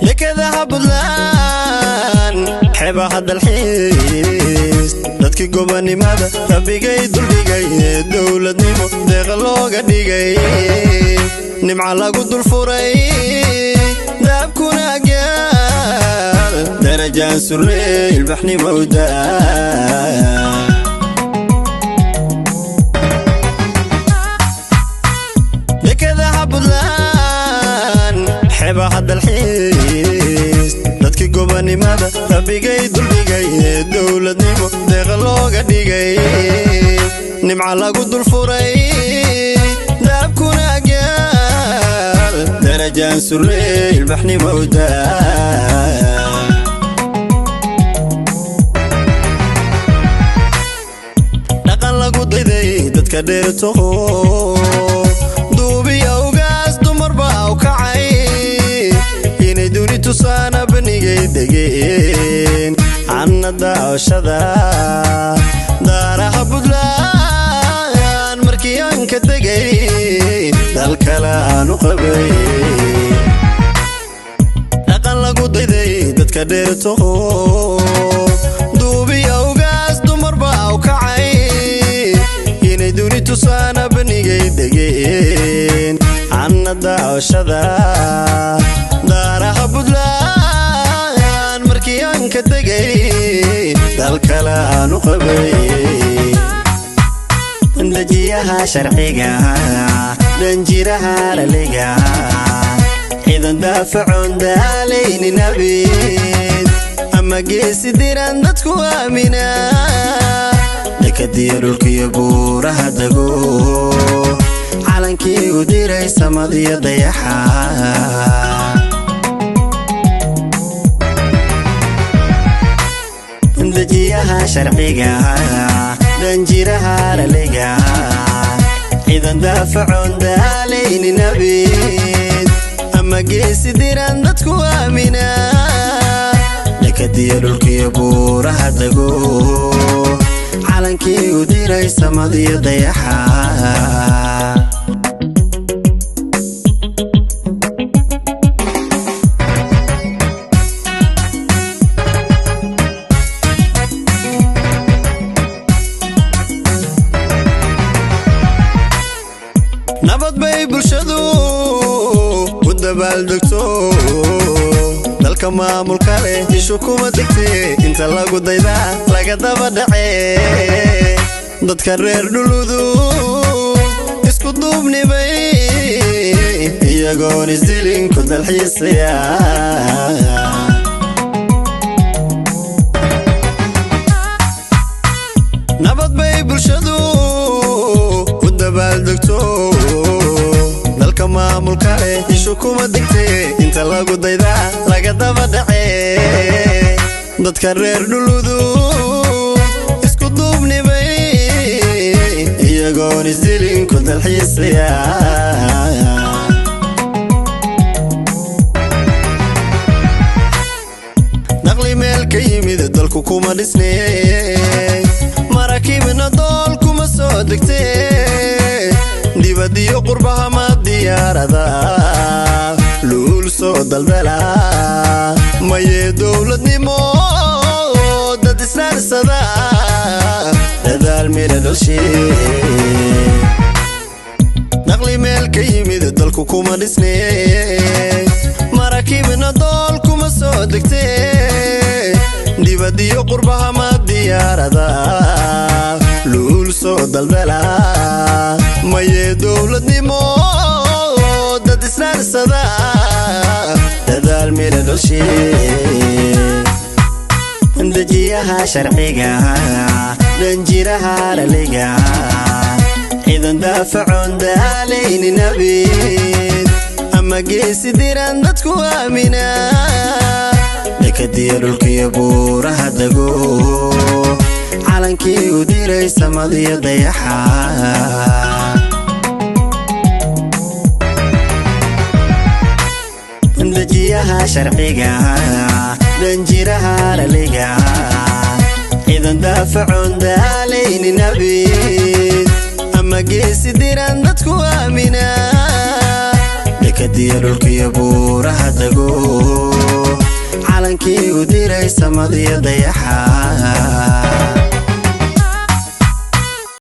لكذا هبلان حبا هذا الحيس dadki gobonimada rabigay dulbigay dawladnimo deeq looga dhigay nimca lagu dul furay daabkuna gaal darajaan surrey ilbaxni mawda لكذا هبلان حبا هذا الحيس dadki gobonimada rabigay dulbigay dawladnimo deeq looga dhigay nimca lagu dul furay daabkuna gaal darajaan surrey ilbaxni mawda dhaqan lagu dayday dadka dheerto duubiya ugaas dumar baa u kacay inay duni tusaana banigay degeen anna daawashada daaraha Buntland markii aan ka tegay dal kale aan u qabay dhaqan lagu dayday dadka dheerto duubiya ugaas dumar baa u kacay inay duni tusaana banigay degeen anna daawashada daaraha Buntland markii aan ka tegay dal kale aan u qabay dajiyaha sharciga danjiraha raliga ciidan daafacoon daalayni nabid ama geesi diran dadku aamina dekadiya dhulkiyo buuraha dago calankii u diray samadiyo dayaxa dajiyaha sharciga danjiraha raliga ciidan daafacoon daalayni nabid ama geesi diran dadku aamina dekadiya dhulkiyo buuraha dago calankii u diray samadiyo dayaxa nabad bay bulshadu u dabaaldegto dalka maamulka leh ishu kuma degtay inta lagu dayda laga daba dhacay dadka reer dhuludu isku duubnibay iyagoon isdilin ku dalxiisaya nabad bay bulshadu u dabaaldegto dalka maamulka leh ishu kuma degtay inta lagu dayda laga daba dhacay dadka reer dhuludu isku duubnibay iyagoon isdilin ku dalxiisaya naqli meel ka yimid dalku kuma dhisnay marakiibna dool kuma soo degtay dibadiyo qurbaha ma diyaarada luul soo daldala maye dawladnimo dad isaarsada dadaal mira dhashay naqli meel ka yimid dalku kuma dhisnay marakiibna dool kuma soo degtay dibadiyo qurbaha ma diyaarada luul soo daldala maye dawladnimo dad isaarsada dadaal mira dhashay dajiyaha sharciga danjiraha raliga ciidan daafacoon daalayni nabid ama geesi diran dadku aamina dekadiya dhulkiyo buuraha dago calankii u diray samadiyo dayaxa dajiyaha sharciga danjiraha raliga ciidan daafacoon daalayni nabid ama geesi diran dadku aamina dekadiya dhulkiyo buuraha dago calankii u diray samadiya dayaxa